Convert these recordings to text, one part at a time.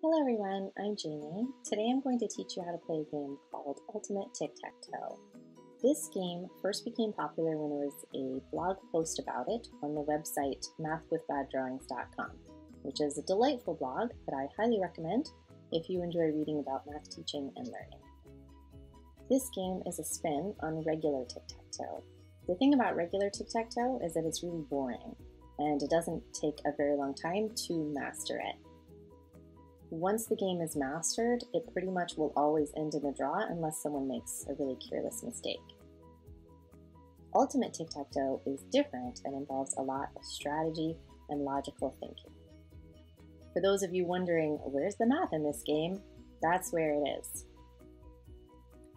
Hello everyone, I'm Jamie. Today I'm going to teach you how to play a game called Ultimate Tic Tac Toe. This game first became popular when there was a blog post about it on the website mathwithbaddrawings.com, which is a delightful blog that I highly recommend if you enjoy reading about math teaching and learning. This game is a spin on regular Tic Tac Toe. The thing about regular Tic Tac Toe is that it's really boring, and it doesn't take a very long time to master it. Once the game is mastered, it pretty much will always end in a draw unless someone makes a really careless mistake. Ultimate Tic Tac Toe is different and involves a lot of strategy and logical thinking. For those of you wondering, where's the math in this game? That's where it is.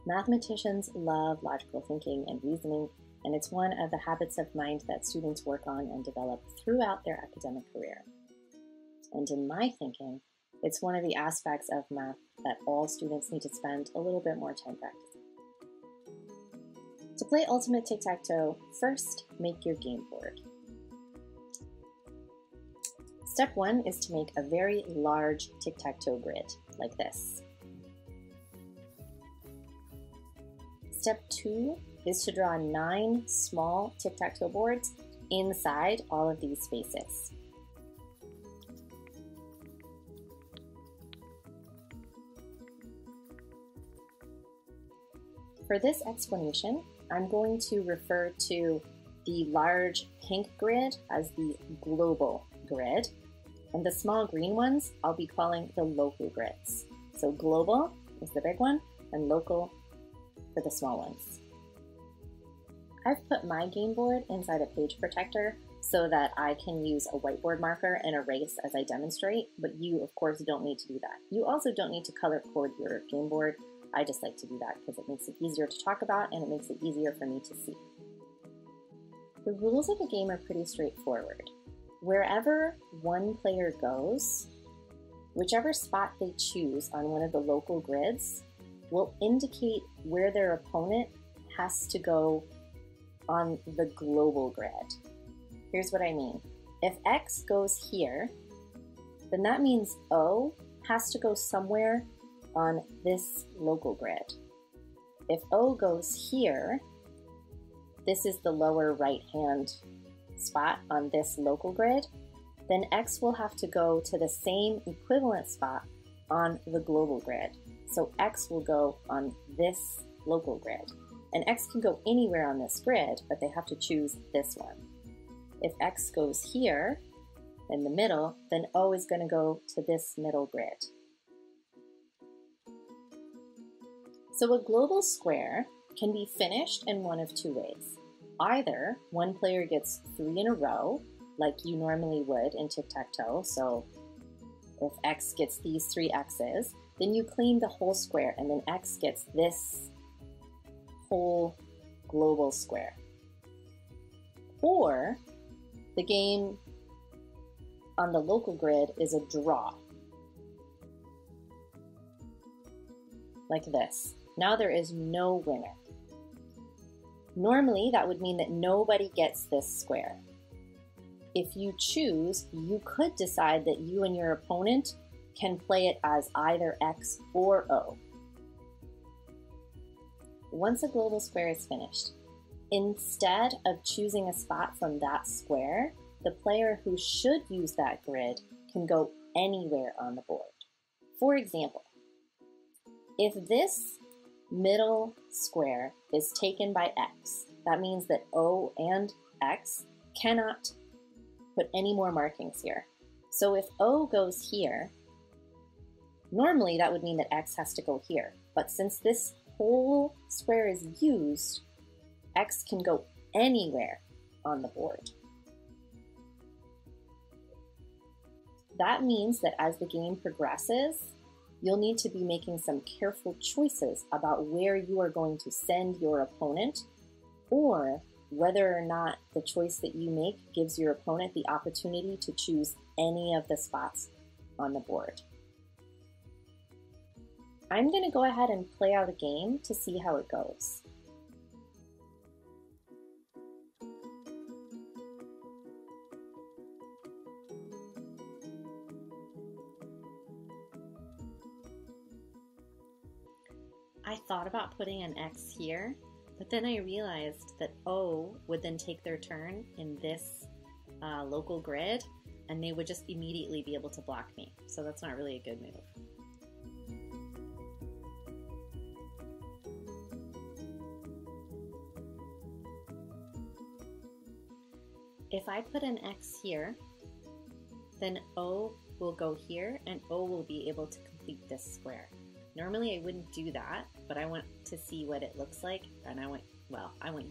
Mathematicians love logical thinking and reasoning, and it's one of the habits of mind that students work on and develop throughout their academic career. And in my thinking, it's one of the aspects of math that all students need to spend a little bit more time practicing. To play Ultimate Tic Tac Toe, first make your game board. Step 1 is to make a very large tic tac toe grid, like this. Step 2 is to draw 9 small tic tac toe boards inside all of these spaces. For this explanation, I'm going to refer to the large pink grid as the global grid, and the small green ones I'll be calling the local grids. So global is the big one, and local for the small ones. I've put my game board inside a page protector so that I can use a whiteboard marker and erase as I demonstrate, but you of course don't need to do that. You also don't need to color code your game board. I just like to do that because it makes it easier to talk about and it makes it easier for me to see. The rules of the game are pretty straightforward. Wherever one player goes, whichever spot they choose on one of the local grids will indicate where their opponent has to go on the global grid. Here's what I mean. If X goes here, then that means O has to go somewhere on this local grid. If O goes here, this is the lower right-hand spot on this local grid, then X will have to go to the same equivalent spot on the global grid. So X will go on this local grid. And X can go anywhere on this grid, but they have to choose this one. If X goes here, in the middle, then O is going to go to this middle grid. So a global square can be finished in one of two ways. Either one player gets 3 in a row, like you normally would in tic-tac-toe, so if X gets these 3 X's, then you claim the whole square, and then X gets this whole global square. Or the game on the local grid is a draw, like this. Now there is no winner. Normally, that would mean that nobody gets this square. If you choose, you could decide that you and your opponent can play it as either X or O. Once a global square is finished, instead of choosing a spot from that square, the player who should use that grid can go anywhere on the board. For example, if this middle square is taken by X, that means that O and X cannot put any more markings here. So if O goes here, normally that would mean that X has to go here. But since this whole square is used, X can go anywhere on the board. That means that as the game progresses, you'll need to be making some careful choices about where you are going to send your opponent, or whether or not the choice that you make gives your opponent the opportunity to choose any of the spots on the board. I'm going to go ahead and play out a game to see how it goes. I thought about putting an X here, but then I realized that O would then take their turn in this local grid, and they would just immediately be able to block me. So that's not really a good move. If I put an X here, then O will go here and O will be able to complete this square. Normally I wouldn't do that, but I want to see what it looks like, and I want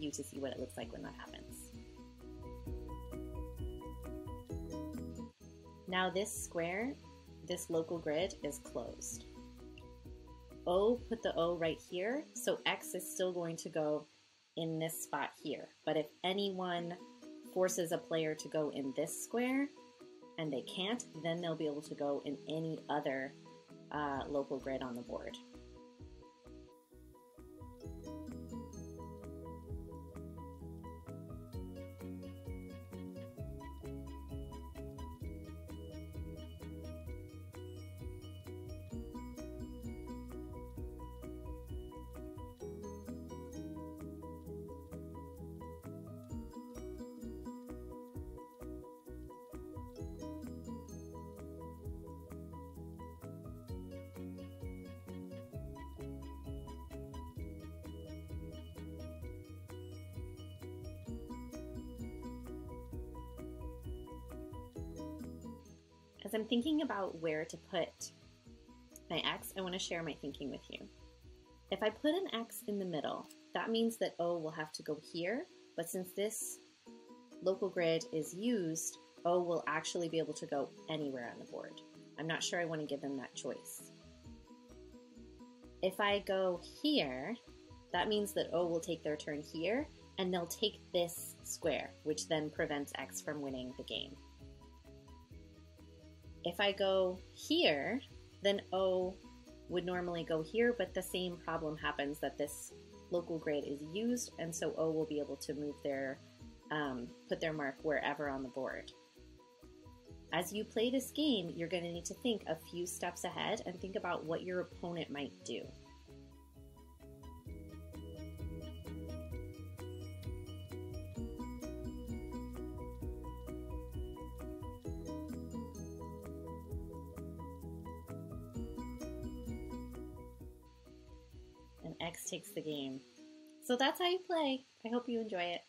you to see what it looks like when that happens. Now this square, this local grid is closed. O, put the O right here, so X is still going to go in this spot here. But if anyone forces a player to go in this square and they can't, then they'll be able to go in any other local grid on the board. As I'm thinking about where to put my X, I want to share my thinking with you. If I put an X in the middle, that means that O will have to go here, but since this local grid is used, O will actually be able to go anywhere on the board. I'm not sure I want to give them that choice. If I go here, that means that O will take their turn here, and they'll take this square, which then prevents X from winning the game. If I go here, then O would normally go here, but the same problem happens that this local grid is used, and so O will be able to move their, put their mark wherever on the board. As you play this game, you're going to need to think a few steps ahead and think about what your opponent might do. And X takes the game. So that's how you play. I hope you enjoy it.